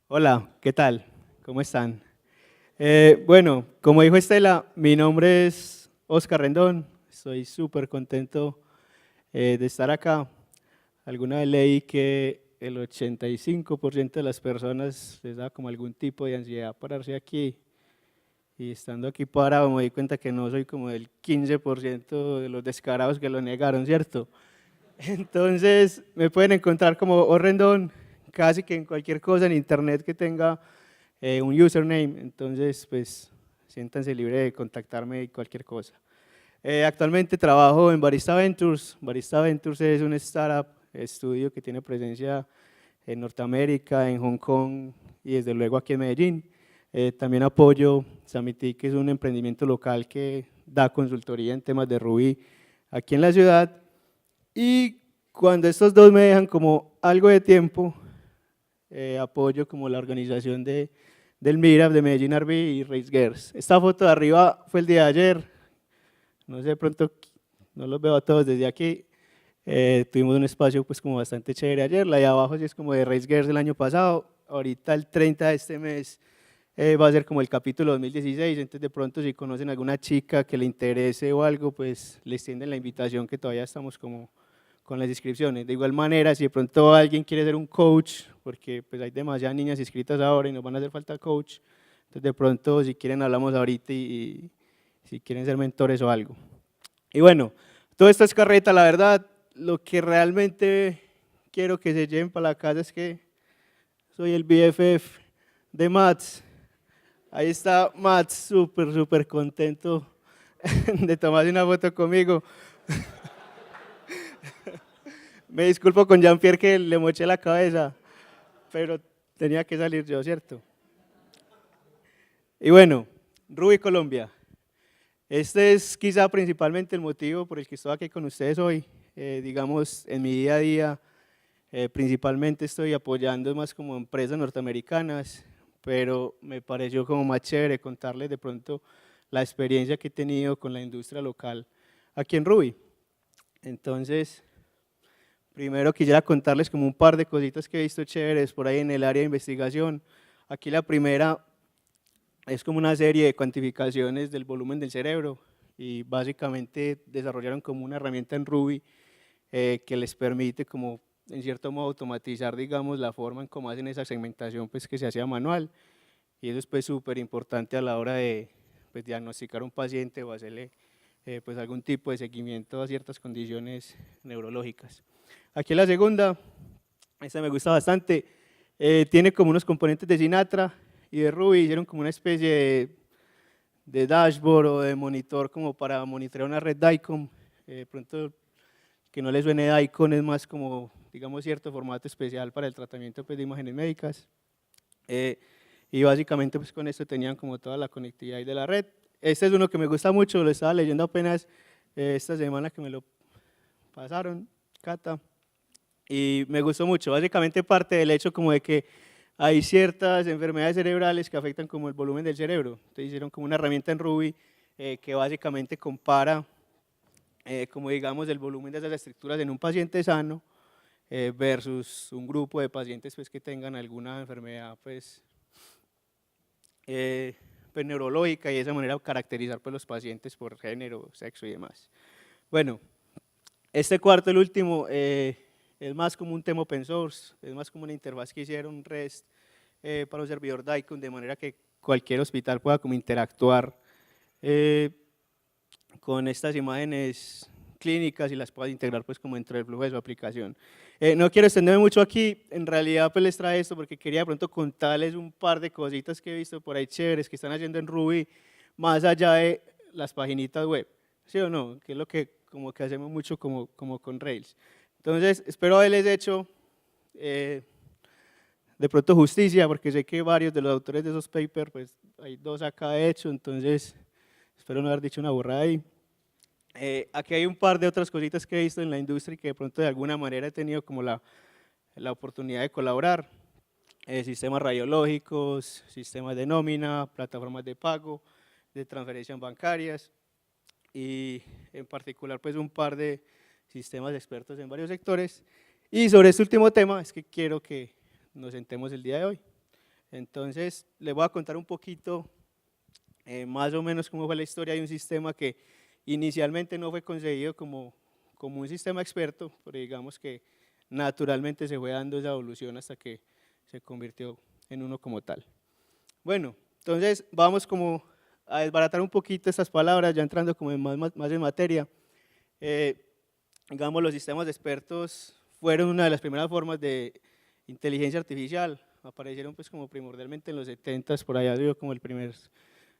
Hola, ¿qué tal? ¿Cómo están? Bueno, como dijo Estela, mi nombre es Oscar Rendón. Estoy súper contento de estar acá. Alguna vez leí que el 85% de las personas les da como algún tipo de ansiedad pararse aquí. Y estando aquí parado me di cuenta que no soy como el 15% de los descarados que lo negaron, ¿cierto? Entonces me pueden encontrar como O Rendón casi que en cualquier cosa en internet que tenga un username, entonces pues siéntanse libre de contactarme y cualquier cosa. Actualmente trabajo en Barista Ventures. Barista Ventures es un startup, estudio que tiene presencia en Norteamérica, en Hong Kong y desde luego aquí en Medellín. También apoyo Samity, que es un emprendimiento local que da consultoría en temas de Ruby aquí en la ciudad. Y cuando estos dos me dejan como algo de tiempo, apoyo como la organización del Meetup de Medellín RB y Race Girls. Esta foto de arriba fue el día de ayer, no sé, de pronto no los veo a todos desde aquí. Tuvimos un espacio pues como bastante chévere ayer, la de abajo sí es como de Race Girls del año pasado, ahorita el 30 de este mes va a ser como el capítulo 2016, entonces de pronto si conocen alguna chica que le interese o algo, pues les tienden la invitación que todavía estamos como con las inscripciones. De igual manera, si de pronto alguien quiere ser un coach, porque pues hay demasiadas niñas inscritas ahora y nos van a hacer falta coach, entonces de pronto si quieren hablamos ahorita y si quieren ser mentores o algo. Y bueno, todo esto es carreta, la verdad, lo que realmente quiero que se lleven para la casa es que soy el BFF de Mats. Ahí está Mats, súper contento de tomarse una foto conmigo. Me disculpo con Jean-Pierre que le moché la cabeza, pero tenía que salir yo, ¿cierto? Y bueno, Ruby Colombia. Este es quizá principalmente el motivo por el que estoy aquí con ustedes hoy. Digamos, en mi día a día, principalmente estoy apoyando más como empresas norteamericanas, pero me pareció como más chévere contarles de pronto la experiencia que he tenido con la industria local aquí en Ruby. Entonces, primero quisiera contarles como un par de cositas que he visto chéveres por ahí en el área de investigación. Aquí la primera es como una serie de cuantificaciones del volumen del cerebro y básicamente desarrollaron como una herramienta en Ruby que les permite como en cierto modo automatizar digamos la forma en cómo hacen esa segmentación pues que se hacía manual y eso es pues súper importante a la hora de pues, diagnosticar a un paciente o hacerle pues algún tipo de seguimiento a ciertas condiciones neurológicas. Aquí la segunda, esta me gusta bastante, tiene como unos componentes de Sinatra y de Ruby, hicieron como una especie de dashboard o de monitor como para monitorear una red DICOM. Pronto que no le suene DICOM es más como, digamos, cierto formato especial para el tratamiento pues, de imágenes médicas. Y básicamente pues con esto tenían como toda la conectividad de la red. Este es uno que me gusta mucho, lo estaba leyendo apenas esta semana que me lo pasaron, Cata, y me gustó mucho. Básicamente parte del hecho como de que hay ciertas enfermedades cerebrales que afectan como el volumen del cerebro. Entonces hicieron como una herramienta en Ruby que básicamente compara como digamos el volumen de esas estructuras en un paciente sano versus un grupo de pacientes pues que tengan alguna enfermedad eh, pues neurológica y de esa manera caracterizar pues los pacientes por género, sexo y demás. Bueno, este cuarto, el último, es más como un tema open source, es más como una interfaz que hicieron REST para un servidor DICOM de manera que cualquier hospital pueda como interactuar eh, con estas imágenes clínicas y las pueda integrar pues como dentro del flujo de su aplicación. No quiero extenderme mucho aquí, en realidad pues les traje esto porque quería de pronto contarles un par de cositas que he visto por ahí chéveres que están haciendo en Ruby más allá de las paginitas web, ¿sí o no? Que es lo que como que hacemos mucho como con Rails. Entonces espero haberles hecho de pronto justicia porque sé que varios de los autores de esos papers pues hay dos acá hechos, entonces espero no haber dicho una burrada ahí. Aquí hay un par de otras cositas que he visto en la industria y que de pronto de alguna manera he tenido como la oportunidad de colaborar. Sistemas radiológicos, sistemas de nómina, plataformas de pago, de transferencias bancarias y en particular pues un par de sistemas expertos en varios sectores. Y sobre este último tema es que quiero que nos sentemos el día de hoy. Entonces, les voy a contar un poquito, más o menos cómo fue la historia de un sistema que inicialmente no fue concebido como un sistema experto, pero digamos que naturalmente se fue dando esa evolución hasta que se convirtió en uno como tal. Bueno, entonces vamos como a desbaratar un poquito estas palabras, ya entrando como más en materia. Digamos, los sistemas expertos fueron una de las primeras formas de inteligencia artificial, aparecieron pues como primordialmente en los 70s, por allá dio como el primer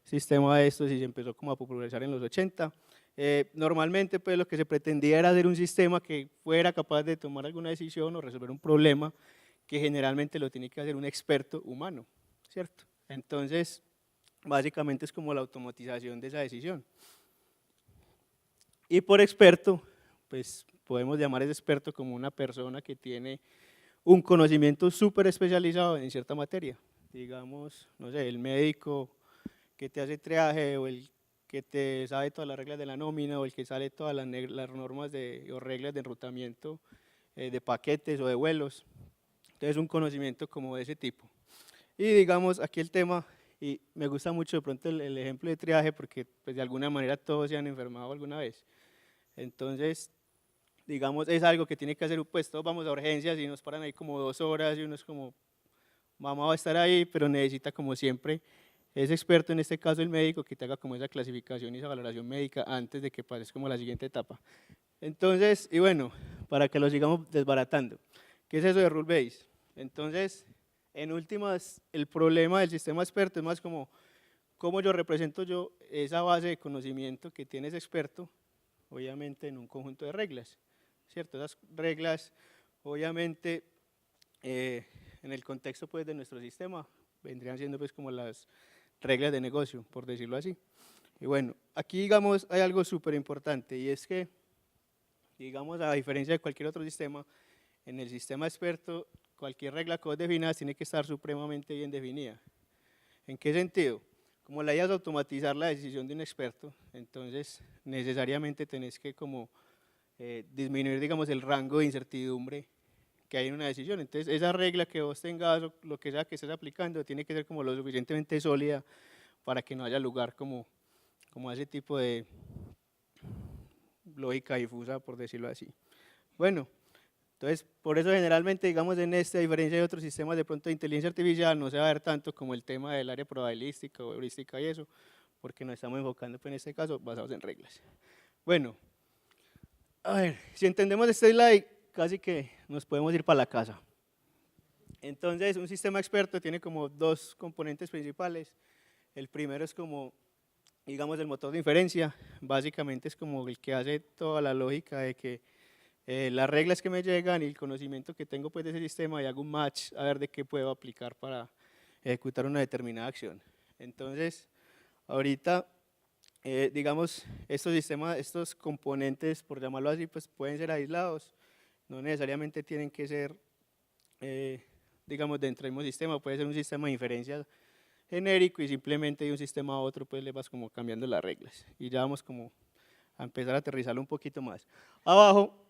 sistema de estos y se empezó como a popularizar en los 80. Normalmente pues lo que se pretendía era hacer un sistema que fuera capaz de tomar alguna decisión o resolver un problema que generalmente lo tiene que hacer un experto humano, ¿cierto? Entonces, básicamente es como la automatización de esa decisión. Y por experto, pues podemos llamar a ese experto como una persona que tiene un conocimiento súper especializado en cierta materia. Digamos, no sé, el médico que te hace triaje o el que te sabe todas las reglas de la nómina o el que sabe todas las normas o reglas de enrutamiento de paquetes o de vuelos. Entonces un conocimiento como de ese tipo. Y digamos, aquí el tema, y me gusta mucho de pronto el ejemplo de triaje porque pues de alguna manera todos se han enfermado alguna vez. Entonces, digamos, es algo que tiene que hacer, pues todos vamos a urgencias y nos paran ahí como 2 horas y uno es como, mamá va a estar ahí, pero necesita como siempre, es experto en este caso el médico que te haga como esa clasificación y esa valoración médica antes de que pases como la siguiente etapa. Entonces, y bueno, para que lo sigamos desbaratando, ¿qué es eso de rule base? Entonces, en últimas, el problema del sistema experto es más como cómo yo represento yo esa base de conocimiento que tiene ese experto, obviamente en un conjunto de reglas, ¿cierto? Esas reglas, obviamente, en el contexto pues de nuestro sistema, vendrían siendo pues como las reglas de negocio, por decirlo así. Y bueno, aquí digamos hay algo súper importante y es que, digamos, a diferencia de cualquier otro sistema, en el sistema experto, cualquier regla que vos definas tiene que estar supremamente bien definida. ¿En qué sentido? Como la idea es automatizar la decisión de un experto, entonces necesariamente tenés que como disminuir, digamos, el rango de incertidumbre que hay en una decisión. Entonces, esa regla que vos tengas o lo que sea que estés aplicando tiene que ser como lo suficientemente sólida para que no haya lugar como a ese tipo de lógica difusa, por decirlo así. Bueno, entonces, por eso generalmente, digamos, en esta diferencia de otros sistemas de pronto de inteligencia artificial, no se va a ver tanto como el tema del área probabilística o heurística y eso, porque nos estamos enfocando pues, en este caso basados en reglas. Bueno, a ver, si entendemos este slide, casi que nos podemos ir para la casa. Entonces, un sistema experto tiene como 2 componentes principales. El primero es como, digamos, el motor de inferencia. Básicamente es como el que hace toda la lógica de que las reglas que me llegan y el conocimiento que tengo pues, de ese sistema y hago un match a ver de qué puedo aplicar para ejecutar una determinada acción. Entonces, ahorita, digamos, estos sistemas, estos componentes, por llamarlo así, pues pueden ser aislados, no necesariamente tienen que ser, digamos, dentro del mismo sistema, puede ser un sistema de inferencia genérico y simplemente de un sistema a otro pues le vas como cambiando las reglas y ya vamos como a empezar a aterrizarlo un poquito más. Abajo,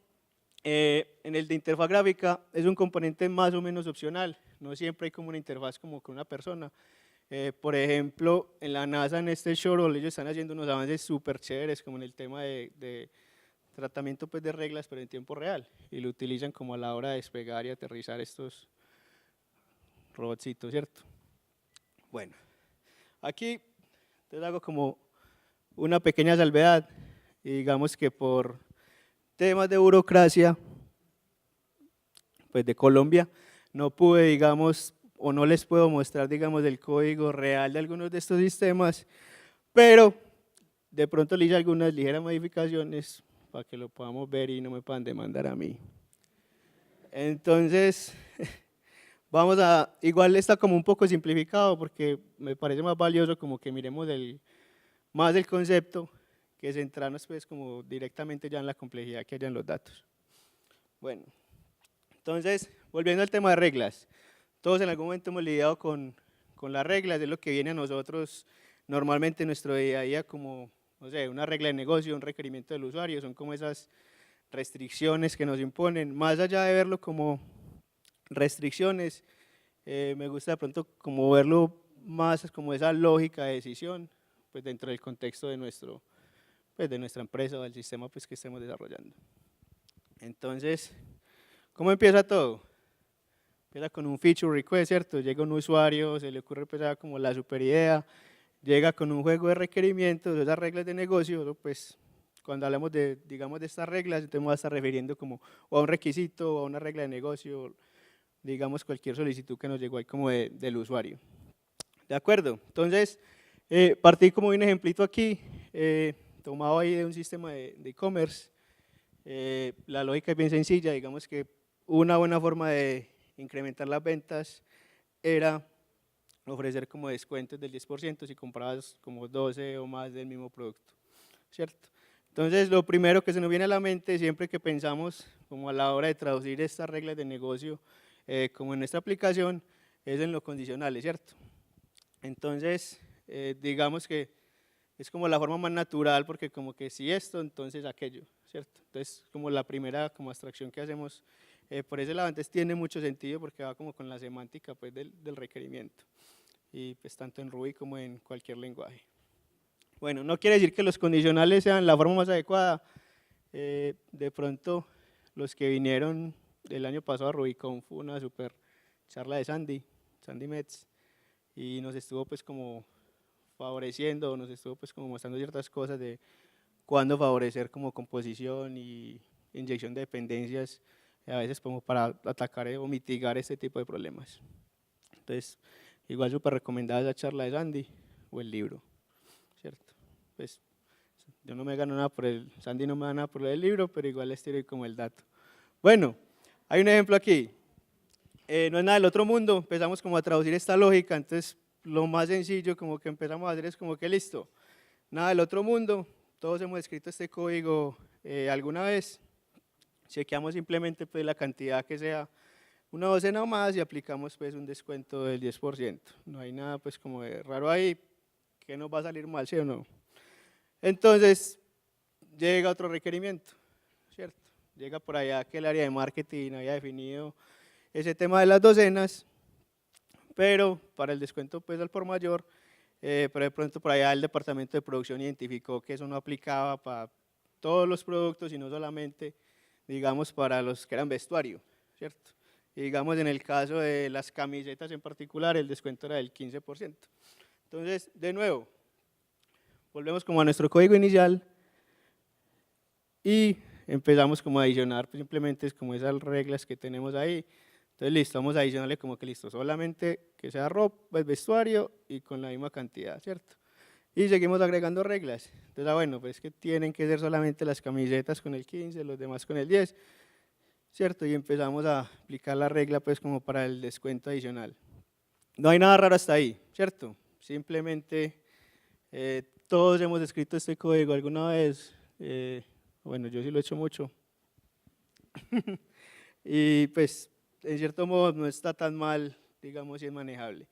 en el de interfaz gráfica es un componente más o menos opcional, no siempre hay como una interfaz como con una persona. Por ejemplo, en la NASA, en este shuttle, ellos están haciendo unos avances súper chéveres como en el tema de tratamiento pues, de reglas pero en tiempo real y lo utilizan como a la hora de despegar y aterrizar estos robotcitos, ¿cierto? Bueno, aquí te hago como una pequeña salvedad y digamos que por temas de burocracia pues de Colombia no pude, digamos, o no les puedo mostrar, digamos, el código real de algunos de estos sistemas, pero de pronto le hice algunas ligeras modificaciones para que lo podamos ver y no me puedan demandar a mí. Entonces, vamos a, igual está como un poco simplificado porque me parece más valioso como que miremos más el concepto que centrarnos pues como directamente ya en la complejidad que haya en los datos. Bueno, entonces, volviendo al tema de reglas, todos en algún momento hemos lidiado con las reglas, es lo que viene a nosotros normalmente en nuestro día a día como, no sé, una regla de negocio, un requerimiento del usuario, son como esas restricciones que nos imponen, más allá de verlo como restricciones, Me gusta de pronto como verlo más como esa lógica de decisión, pues dentro del contexto de pues de nuestra empresa o del sistema pues que estemos desarrollando. Entonces, ¿cómo empieza todo? Empieza con un feature request, ¿cierto? Llega un usuario, se le ocurre pues como la super idea, llega con un juego de requerimientos, esas reglas de negocio, pues cuando hablamos de, digamos, de estas reglas, entonces me voy a estar refiriendo como o a un requisito o a una regla de negocio, digamos cualquier solicitud que nos llegó ahí como del usuario. ¿De acuerdo? Entonces, partí como un ejemplito aquí, tomado ahí de un sistema de e-commerce. La lógica es bien sencilla, digamos que una buena forma de incrementar las ventas era ofrecer como descuentos del 10% si comprabas como 12 o más del mismo producto, ¿cierto? Entonces, lo primero que se nos viene a la mente siempre que pensamos como a la hora de traducir estas reglas de negocio como en esta aplicación es en lo condicionales, ¿cierto? Entonces, digamos que es como la forma más natural porque como que si esto, entonces aquello, ¿cierto? Entonces, como la primera como abstracción que hacemos por ese lado, entonces tiene mucho sentido porque va como con la semántica pues del requerimiento y pues tanto en Ruby como en cualquier lenguaje. Bueno, no quiere decir que los condicionales sean la forma más adecuada, de pronto los que vinieron el año pasado a RubyConf fue una super charla de Sandy Metz, y nos estuvo pues como favoreciendo, nos estuvo pues como mostrando ciertas cosas de cuándo favorecer como composición y inyección de dependencias, a veces como para atacar o mitigar este tipo de problemas. Entonces, igual súper recomendada esa charla de Sandy o el libro, ¿cierto? Pues yo no me gano nada por Sandy no me da nada por el libro, pero igual les tiro como el dato. Bueno, hay un ejemplo aquí. No es nada del otro mundo, empezamos como a traducir esta lógica, entonces lo más sencillo como que empezamos a hacer es como que listo, nada del otro mundo, todos hemos escrito este código alguna vez, chequeamos simplemente pues la cantidad que sea una docena o más y aplicamos pues un descuento del 10%, no hay nada pues como de raro ahí, que nos va a salir mal, ¿sí o no? Entonces llega otro requerimiento, ¿cierto? Llega por allá que el área de marketing había definido ese tema de las docenas, pero para el descuento pues al por mayor, pero de pronto por allá el departamento de producción identificó que eso no aplicaba para todos los productos, sino solamente, digamos, para los que eran vestuario, ¿cierto? Y digamos en el caso de las camisetas en particular, el descuento era del 15%. Entonces, de nuevo, volvemos como a nuestro código inicial y empezamos como a adicionar pues, simplemente es como esas reglas que tenemos ahí. Entonces, listo, vamos a adicionarle como que listo, solamente que sea ropa, el vestuario y con la misma cantidad, ¿cierto? Y seguimos agregando reglas. Entonces, bueno, pues que tienen que ser solamente las camisetas con el 15, los demás con el 10, ¿cierto? Y empezamos a aplicar la regla pues como para el descuento adicional. No hay nada raro hasta ahí, ¿cierto? Simplemente todos hemos escrito este código alguna vez, bueno, yo sí lo he hecho mucho. Y pues en cierto modo no está tan mal, digamos, y es manejable.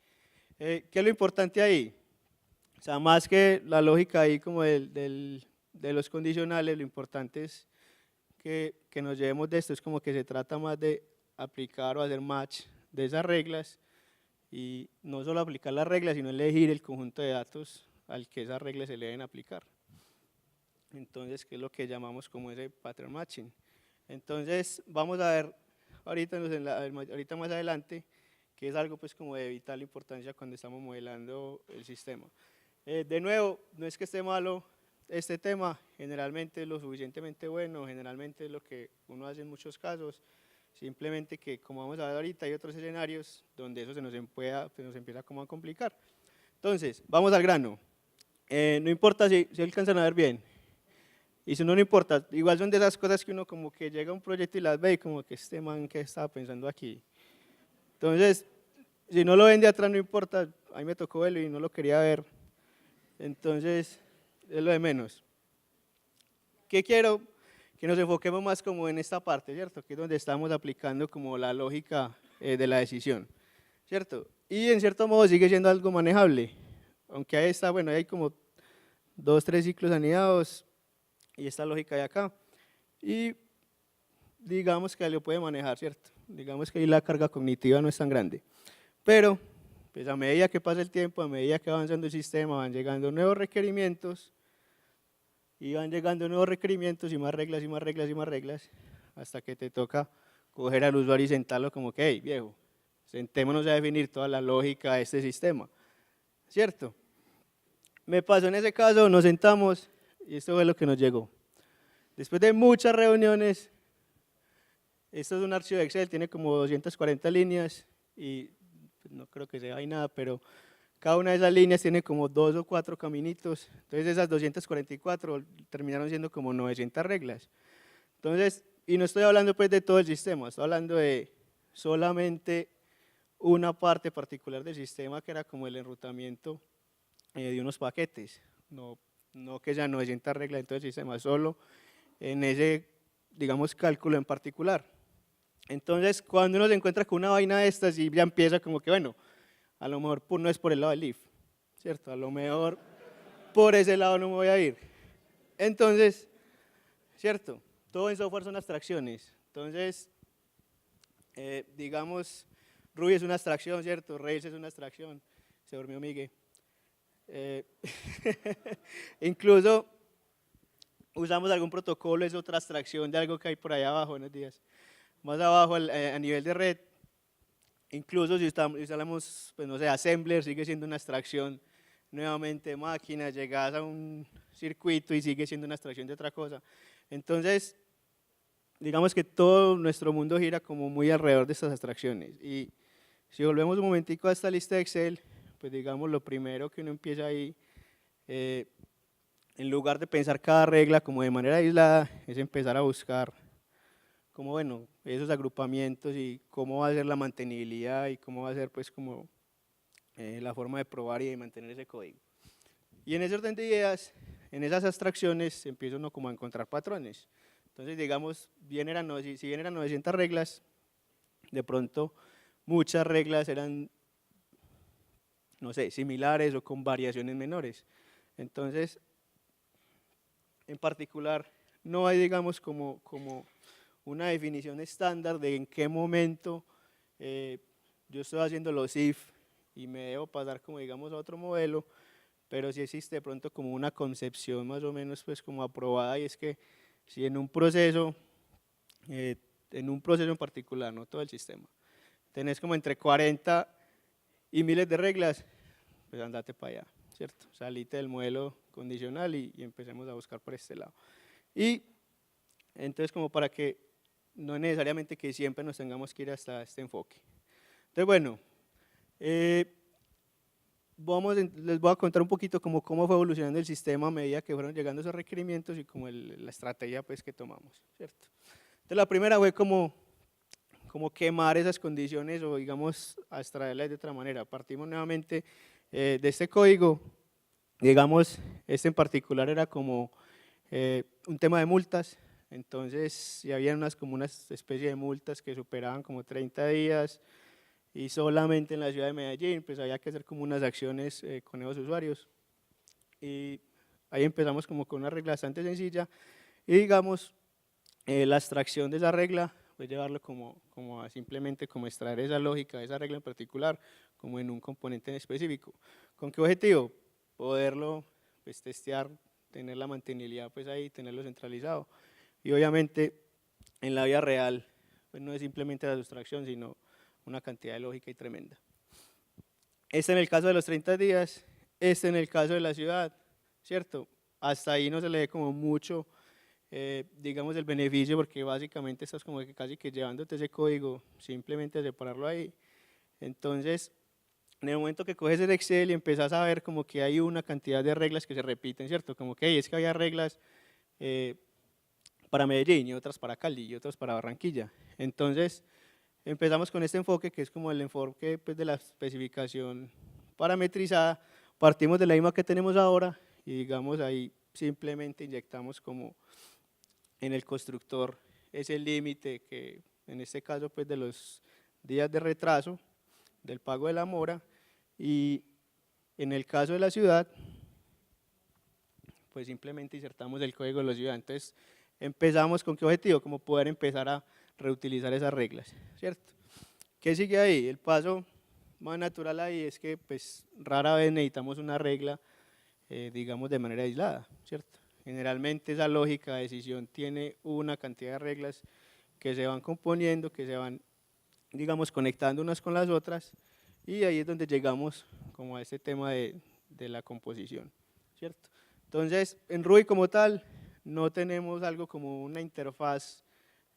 ¿Qué es lo importante ahí? O sea, más que la lógica ahí como de los condicionales, lo importante es que nos llevemos de esto, es como que se trata más de aplicar o hacer match de esas reglas y no solo aplicar las reglas, sino elegir el conjunto de datos al que esas reglas se le deben aplicar. Entonces, ¿qué es lo que llamamos como ese pattern matching? Entonces, vamos a ver ahorita más adelante, que es algo pues como de vital importancia cuando estamos modelando el sistema. De nuevo, no es que esté malo este tema, generalmente es lo suficientemente bueno, generalmente es lo que uno hace en muchos casos, simplemente que como vamos a ver ahorita hay otros escenarios donde eso se nos empieza como a complicar. Entonces, vamos al grano. No importa si alcanzan a ver bien, y si no, no importa, igual son de esas cosas que uno como que llega a un proyecto y las ve y como que este man que estaba pensando aquí. Entonces, si no lo ven de atrás no importa, a mí me tocó verlo y no lo quería ver, entonces es lo de menos. ¿Qué quiero? Que nos enfoquemos más como en esta parte, ¿cierto? Que es donde estamos aplicando como la lógica de la decisión, ¿cierto? Y en cierto modo sigue siendo algo manejable, aunque ahí está, bueno, hay como 2, 3 ciclos anidados y esta lógica de acá. Y digamos que lo puede manejar, ¿cierto? Digamos que ahí la carga cognitiva no es tan grande. Pero pues a medida que pasa el tiempo, a medida que va avanzando el sistema, van llegando nuevos requerimientos, y van llegando nuevos requerimientos y más reglas y más reglas y más reglas, hasta que te toca coger al usuario y sentarlo como que, hey, viejo, sentémonos a definir toda la lógica de este sistema, ¿cierto? Me pasó en ese caso, nos sentamos y esto fue lo que nos llegó. Después de muchas reuniones, esto es un archivo de Excel, tiene como 240 líneas y pues, no creo que se vea nada, pero cada una de esas líneas tiene como 2 o 4 caminitos, entonces esas 244 terminaron siendo como 900 reglas. Entonces, y no estoy hablando pues de todo el sistema, estoy hablando de solamente una parte particular del sistema que era como el enrutamiento de unos paquetes, no que sean 900 reglas en todo el sistema, solo en ese, digamos, cálculo en particular. Entonces, cuando uno se encuentra con una vaina de estas y ya empieza como que, bueno, a lo mejor no es por el lado del if, ¿cierto? A lo mejor por ese lado no me voy a ir. Entonces, ¿cierto? Todo en software son abstracciones. Entonces, digamos, Ruby es una abstracción, ¿cierto? Rails es una abstracción. Se durmió Miguel. Incluso usamos algún protocolo, es otra abstracción de algo que hay por allá abajo, buenos días. Más abajo, a nivel de red, incluso si instalamos, pues no sé, Assembler, sigue siendo una abstracción nuevamente de máquina, llegas a un circuito y sigue siendo una abstracción de otra cosa. Entonces, digamos que todo nuestro mundo gira como muy alrededor de estas abstracciones. Y si volvemos un momentico a esta lista de Excel, pues digamos lo primero que uno empieza ahí, en lugar de pensar cada regla como de manera aislada, es empezar a buscar como, bueno, esos agrupamientos y cómo va a ser la mantenibilidad y cómo va a ser pues como la forma de probar y de mantener ese código. Y en ese orden de ideas, en esas abstracciones, empieza uno como a encontrar patrones. Entonces, digamos, si bien eran 900 reglas, de pronto muchas reglas eran, no sé, similares o con variaciones menores. Entonces, en particular, no hay, digamos, como una definición estándar de en qué momento yo estoy haciendo los if y me debo pasar como digamos a otro modelo, pero sí existe de pronto como una concepción más o menos pues como aprobada, y es que si en un proceso en particular, no todo el sistema, tenés como entre 40 y miles de reglas, pues andate para allá, ¿cierto? Salite del modelo condicional y empecemos a buscar por este lado. Y entonces como para que no necesariamente que siempre nos tengamos que ir hasta este enfoque. Entonces, bueno, les voy a contar un poquito como cómo fue evolucionando el sistema a medida que fueron llegando esos requerimientos y como la estrategia pues, que tomamos, ¿cierto? Entonces, la primera fue como quemar esas condiciones o, digamos, extraerlas de otra manera. Partimos nuevamente de este código, digamos, este en particular era como un tema de multas. Entonces, si había como una especie de multas que superaban como 30 días y solamente en la ciudad de Medellín, pues había que hacer como unas acciones con esos usuarios. Y ahí empezamos como con una regla bastante sencilla y digamos, la extracción de esa regla, pues llevarlo como a simplemente como extraer esa lógica de esa regla en particular, como en un componente en específico. ¿Con qué objetivo? Poderlo pues, testear, tener la mantenibilidad pues ahí, tenerlo centralizado. Y obviamente en la vida real pues no es simplemente la sustracción, sino una cantidad de lógica y tremenda. Este en el caso de los 30 días, este en el caso de la ciudad, ¿cierto? Hasta ahí no se le ve como mucho, digamos, el beneficio, porque básicamente estás como que casi que llevándote ese código, simplemente a separarlo ahí. Entonces, en el momento que coges el Excel y empezás a ver como que hay una cantidad de reglas que se repiten, ¿cierto? Como que es que había reglas para Medellín y otras para Cali y otras para Barranquilla. Entonces, empezamos con este enfoque que es como el enfoque pues, de la especificación parametrizada. Partimos de la misma que tenemos ahora y digamos ahí simplemente inyectamos como en el constructor ese límite que en este caso pues de los días de retraso del pago de la mora, y en el caso de la ciudad pues simplemente insertamos el código de la ciudad. Entonces empezamos con qué objetivo, como poder empezar a reutilizar esas reglas, ¿cierto? ¿Qué sigue ahí? El paso más natural ahí es que pues rara vez necesitamos una regla, digamos, de manera aislada, ¿cierto? Generalmente esa lógica de decisión tiene una cantidad de reglas que se van componiendo, que se van, digamos, conectando unas con las otras, y ahí es donde llegamos como a este tema de la composición, ¿cierto? Entonces, en Ruby como tal, no tenemos algo como una interfaz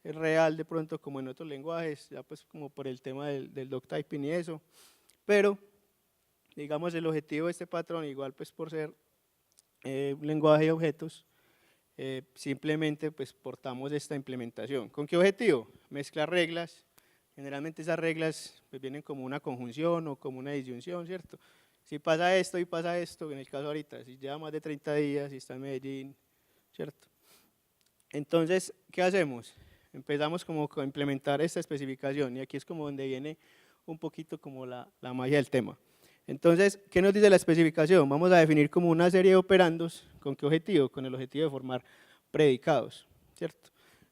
real de pronto como en otros lenguajes, ya pues como por el tema del doctyping y eso, pero digamos el objetivo de este patrón, igual pues por ser un lenguaje de objetos, simplemente pues portamos esta implementación. ¿Con qué objetivo? Mezclar reglas. Generalmente esas reglas pues vienen como una conjunción o como una disyunción, ¿cierto? Si pasa esto y pasa esto, en el caso ahorita, si lleva más de 30 días, si está en Medellín, ¿cierto? Entonces, ¿qué hacemos? Empezamos como a implementar esta especificación y aquí es como donde viene un poquito como la magia del tema. Entonces, ¿qué nos dice la especificación? Vamos a definir como una serie de operandos, ¿con qué objetivo? Con el objetivo de formar predicados, ¿cierto?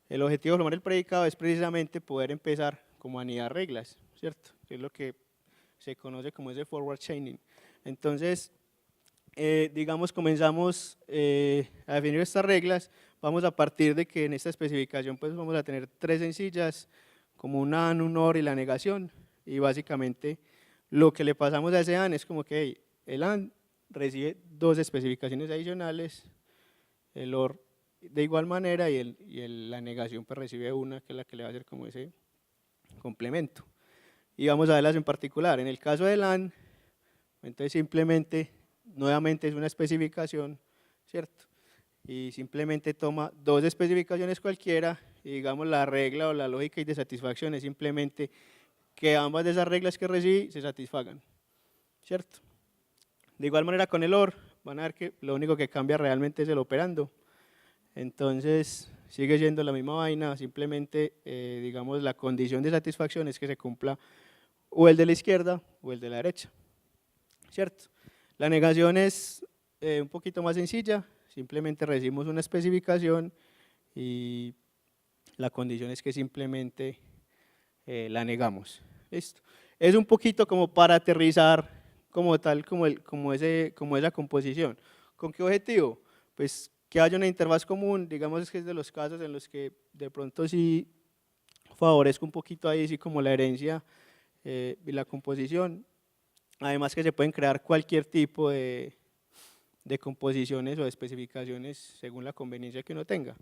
El objetivo de formar el predicado es precisamente poder empezar como a anidar reglas, ¿cierto? Que es lo que se conoce como ese forward chaining. Entonces, digamos, comenzamos a definir estas reglas, vamos a partir de que en esta especificación pues vamos a tener tres sencillas, como un AND, un OR y la negación, y básicamente lo que le pasamos a ese AND es como que hey, el AND recibe dos especificaciones adicionales, el OR de igual manera y la negación pues recibe una que es la que le va a hacer como ese complemento. Y vamos a verlas en particular. En el caso del AND, entonces simplemente, nuevamente es una especificación, ¿cierto? Y simplemente toma dos especificaciones cualquiera y digamos la regla o la lógica y de satisfacción es simplemente que ambas de esas reglas que recibí se satisfagan, ¿cierto? De igual manera con el OR, van a ver que lo único que cambia realmente es el operando. Entonces sigue siendo la misma vaina, simplemente digamos la condición de satisfacción es que se cumpla o el de la izquierda o el de la derecha, ¿cierto? La negación es un poquito más sencilla, simplemente recibimos una especificación y la condición es que simplemente la negamos. ¿Listo? Es un poquito como para aterrizar como tal, como esa composición. ¿Con qué objetivo? Pues que haya una interfaz común, digamos que es de los casos en los que de pronto sí favorezco un poquito ahí, sí como la herencia y la composición. Además que se pueden crear cualquier tipo de composiciones o de especificaciones según la conveniencia que uno tenga.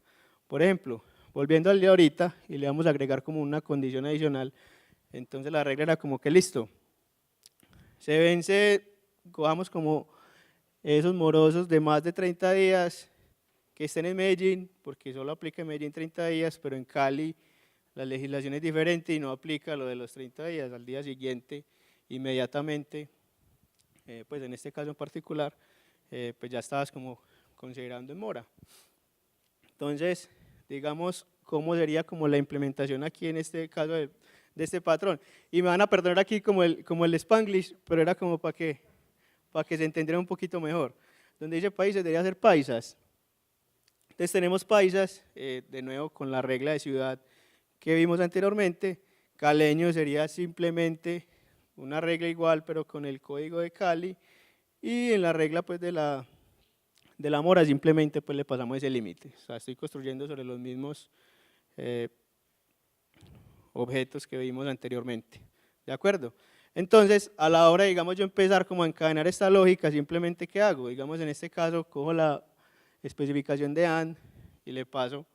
Por ejemplo, volviendo al de ahorita y le vamos a agregar como una condición adicional, entonces la regla era como que listo, se vence, cojamos como esos morosos de más de 30 días que estén en Medellín, porque solo aplica en Medellín 30 días, pero en Cali la legislación es diferente y no aplica lo de los 30 días, al día siguiente, inmediatamente, pues en este caso en particular, pues ya estabas como considerando en mora. Entonces, digamos, ¿cómo sería como la implementación aquí en este caso de este patrón? Y me van a perdonar aquí como el Spanglish, pero era como para que se entendiera un poquito mejor. Donde dice países, debería ser paisas. Entonces tenemos paisas, de nuevo con la regla de ciudad que vimos anteriormente. Caleño sería simplemente una regla igual, pero con el código de Cali. Y en la regla pues de la mora simplemente pues le pasamos ese límite. O sea, estoy construyendo sobre los mismos objetos que vimos anteriormente. ¿De acuerdo? Entonces, a la hora, digamos, yo empezar como a encadenar esta lógica, simplemente ¿qué hago? Digamos, en este caso, cojo la especificación de AND y le paso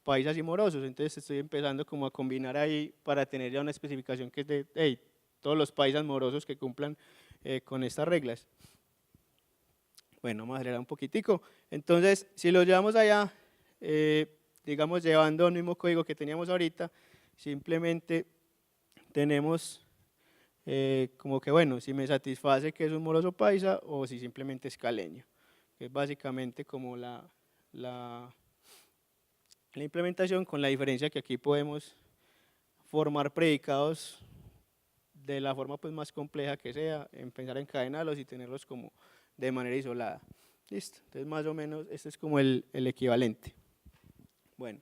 paisas y morosos. Entonces estoy empezando como a combinar ahí para tener ya una especificación que es de hey, todos los paisas morosos que cumplan con estas reglas. Bueno, vamos a acelerar un poquitico. Entonces, si lo llevamos allá, digamos, llevando el mismo código que teníamos ahorita, simplemente tenemos como que, bueno, si me satisface que es un moroso paisa o si simplemente es caleño, que es básicamente como la implementación, con la diferencia que aquí podemos formar predicados de la forma pues más compleja que sea, empezar a encadenarlos y tenerlos como de manera isolada. Listo, entonces más o menos este es como el equivalente. Bueno,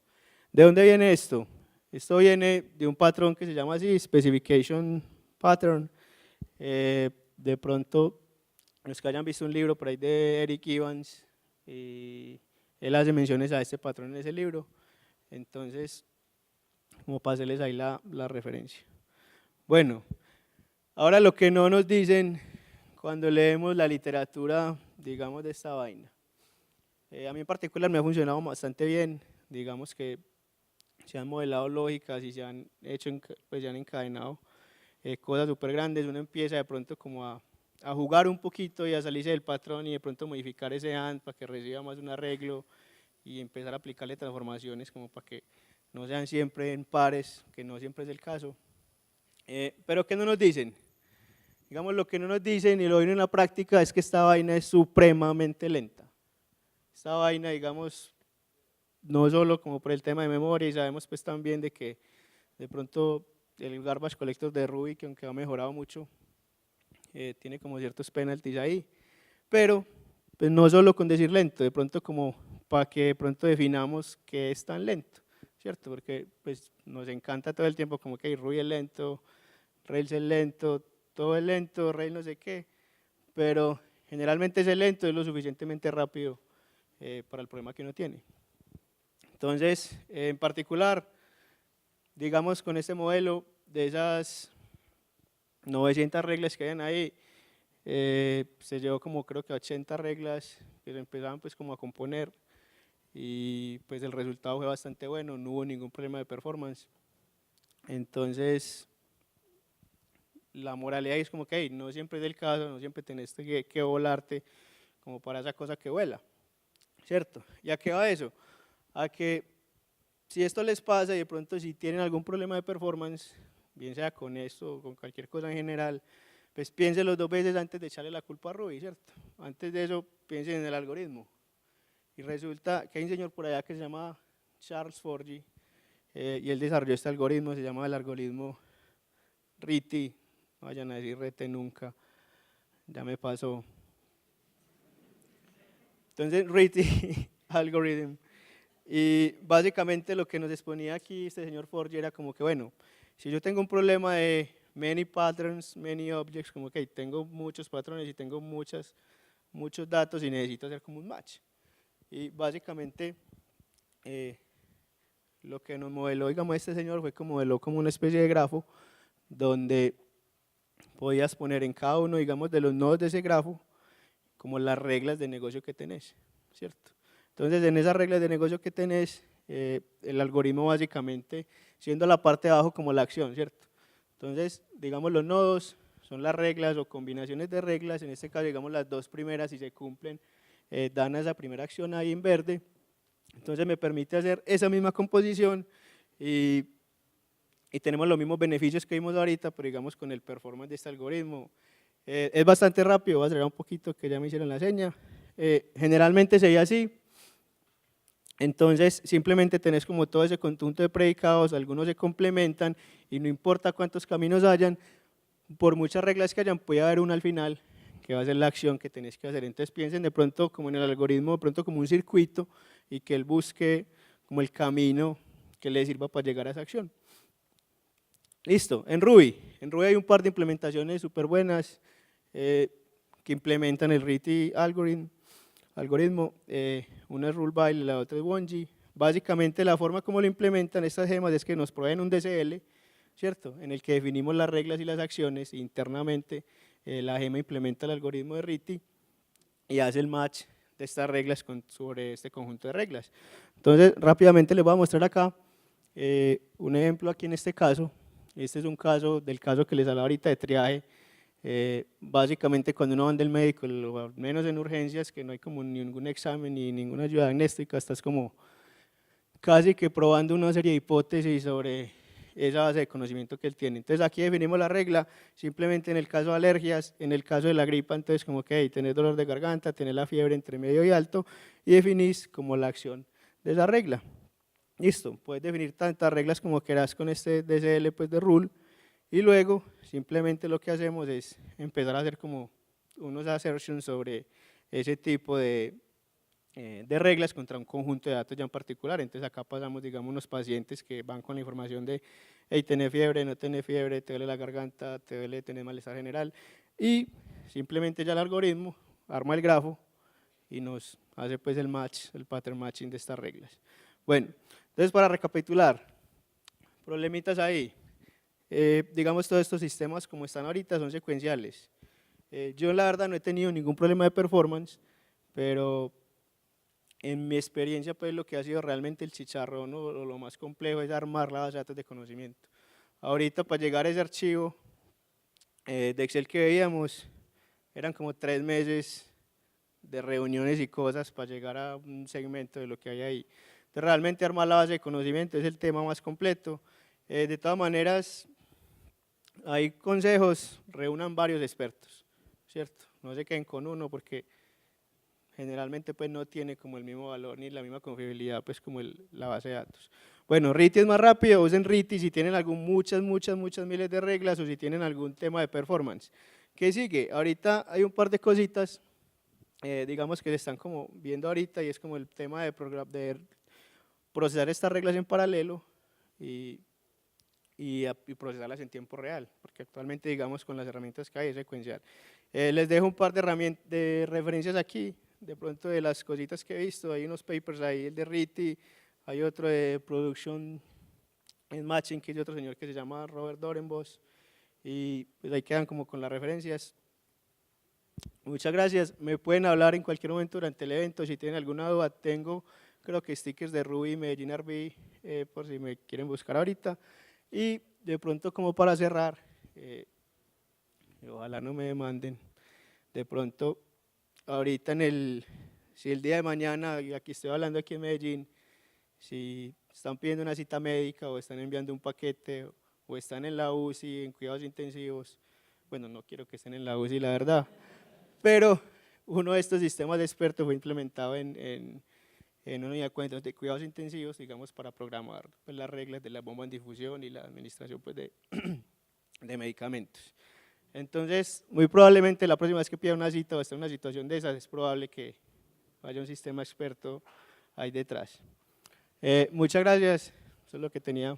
¿de dónde viene esto? Esto viene de un patrón que se llama así, Specification Pattern, De pronto, los que hayan visto un libro por ahí de Eric Evans, y él hace menciones a este patrón en ese libro, entonces, como para hacerles ahí la referencia. Bueno, ahora lo que no nos dicen cuando leemos la literatura, digamos, de esta vaina. A mí en particular me ha funcionado bastante bien, digamos que se han modelado lógicas y se han hecho, pues se han encadenado cosas súper grandes. Uno empieza de pronto como a jugar un poquito y a salirse del patrón y de pronto modificar ese AND para que reciba más un arreglo y empezar a aplicarle transformaciones como para que no sean siempre en pares, que no siempre es el caso. Pero ¿qué no nos dicen? Digamos, lo que no nos dicen y lo ven en la práctica es que esta vaina es supremamente lenta. Esta vaina, digamos, no solo como por el tema de memoria, y sabemos pues también de que de pronto el garbage collector de Ruby, que aunque ha mejorado mucho, tiene como ciertos penalties ahí, pero pues no solo con decir lento, de pronto como para que de pronto definamos qué es tan lento, ¿cierto? Porque pues nos encanta todo el tiempo como que Ruby es lento, Rails es lento, todo es lento, Rails no sé qué, pero generalmente ese lento es lo suficientemente rápido para el problema que uno tiene. Entonces, en particular, digamos con este modelo, de esas 900 reglas que hayan ahí, se llevó como creo que 80 reglas que se empezaban pues como a componer y pues el resultado fue bastante bueno, no hubo ningún problema de performance. Entonces, la moralidad es como que hey, no siempre es el caso, no siempre tenés que volarte como para esa cosa que vuela, ¿cierto? ¿Y a qué va eso? A que si esto les pasa y de pronto si tienen algún problema de performance, bien sea con esto o con cualquier cosa en general, pues piénsenlo 2 veces antes de echarle la culpa a Ruby, ¿cierto? Antes de eso, piensen en el algoritmo. Y resulta que hay un señor por allá que se llama Charles Forgy, y él desarrolló este algoritmo, se llama el algoritmo RITI, no vayan a decir RETE nunca, ya me pasó. Entonces, RITI algorithm. Y básicamente lo que nos exponía aquí este señor Forgy era como que, bueno, si yo tengo un problema de many patterns, many objects, como que tengo muchos patrones y tengo muchos datos y necesito hacer como un match. Y básicamente lo que nos modeló, digamos, este señor fue como modeló como una especie de grafo donde podías poner en cada uno, digamos, de los nodos de ese grafo como las reglas de negocio que tenés, ¿cierto? Entonces, en esas reglas de negocio que tenés, el algoritmo básicamente, siendo la parte de abajo como la acción, ¿cierto? Entonces, digamos, los nodos son las reglas o combinaciones de reglas, en este caso, digamos, las 2 primeras, si se cumplen, dan a esa primera acción ahí en verde. Entonces, me permite hacer esa misma composición y tenemos los mismos beneficios que vimos ahorita, pero digamos, con el performance de este algoritmo. Es bastante rápido, voy a acelerar un poquito que ya me hicieron la seña. Generalmente se ve así. Entonces, simplemente tenés como todo ese conjunto de predicados, algunos se complementan y no importa cuántos caminos hayan, por muchas reglas que hayan, puede haber una al final que va a ser la acción que tenés que hacer. Entonces, piensen de pronto como en el algoritmo, de pronto como un circuito y que él busque como el camino que le sirva para llegar a esa acción. Listo, en Ruby hay un par de implementaciones súper buenas que implementan el RITI algoritmo, una es Ruleby y la otra es Wonji. Básicamente la forma como lo implementan estas gemas es que nos proveen un DCL, ¿cierto? En el que definimos las reglas y las acciones, e internamente la gema implementa el algoritmo de RITI y hace el match de estas reglas sobre este conjunto de reglas. Entonces rápidamente les voy a mostrar acá un ejemplo aquí en este caso. Este es un caso del caso que les hablaba ahorita de triaje. Básicamente cuando uno va del médico, al menos en urgencias, que no hay como ningún examen ni ninguna ayuda diagnóstica, estás como casi que probando una serie de hipótesis sobre esa base de conocimiento que él tiene. Entonces aquí definimos la regla, simplemente en el caso de alergias, en el caso de la gripa, entonces como que hey, tenés dolor de garganta, tenés la fiebre entre medio y alto, y definís como la acción de esa regla. Listo, puedes definir tantas reglas como quieras con este DCL pues, de rule, y luego simplemente lo que hacemos es empezar a hacer como unos assertions sobre ese tipo de reglas contra un conjunto de datos ya en particular. Entonces acá pasamos, digamos, unos pacientes que van con la información de hey, tenés fiebre, no tenés fiebre, te duele la garganta, te duele, tenés malestar general, y simplemente ya el algoritmo arma el grafo y nos hace pues el match, el pattern matching de estas reglas. Bueno, entonces para recapitular, problemitas ahí. Digamos todos estos sistemas como están ahorita son secuenciales. Yo la verdad no he tenido ningún problema de performance, pero en mi experiencia pues lo que ha sido realmente el chicharrón o lo más complejo es armar la base de datos de conocimiento. Ahorita para llegar a ese archivo de Excel que veíamos, eran como 3 meses de reuniones y cosas para llegar a un segmento de lo que hay ahí. Entonces, realmente armar la base de conocimiento es el tema más completo. De todas maneras, hay consejos, reúnan varios expertos, ¿cierto? No se queden con uno porque generalmente pues no tiene como el mismo valor ni la misma confiabilidad pues como la base de datos. Bueno, RITI es más rápido, usen RITI si tienen muchas miles de reglas o si tienen algún tema de performance. ¿Qué sigue? Ahorita hay un par de cositas, digamos que se están como viendo ahorita y es como el tema de procesar estas reglas en paralelo y procesarlas en tiempo real, porque actualmente digamos con las herramientas que hay es secuencial. Les dejo un par de referencias aquí, de pronto de las cositas que he visto, hay unos papers ahí, el de RITI, hay otro de Production and Matching, que es de otro señor que se llama Robert Dorenbos, y pues ahí quedan como con las referencias. Muchas gracias, me pueden hablar en cualquier momento durante el evento, si tienen alguna duda, tengo creo que stickers de Ruby, Medellín RB, por si me quieren buscar ahorita, y de pronto como para cerrar, ojalá no me demanden, de pronto ahorita si el día de mañana, y aquí estoy hablando aquí en Medellín, si están pidiendo una cita médica o están enviando un paquete o están en la UCI, en cuidados intensivos, bueno, no quiero que estén en la UCI, la verdad, pero uno de estos sistemas de expertos fue implementado en una unidad de cuidados intensivos, digamos, para programar pues, las reglas de la bomba en difusión y la administración pues, de medicamentos. Entonces, muy probablemente la próxima vez que pida una cita o esté en una situación de esas, es probable que haya un sistema experto ahí detrás. Muchas gracias, eso es lo que tenía.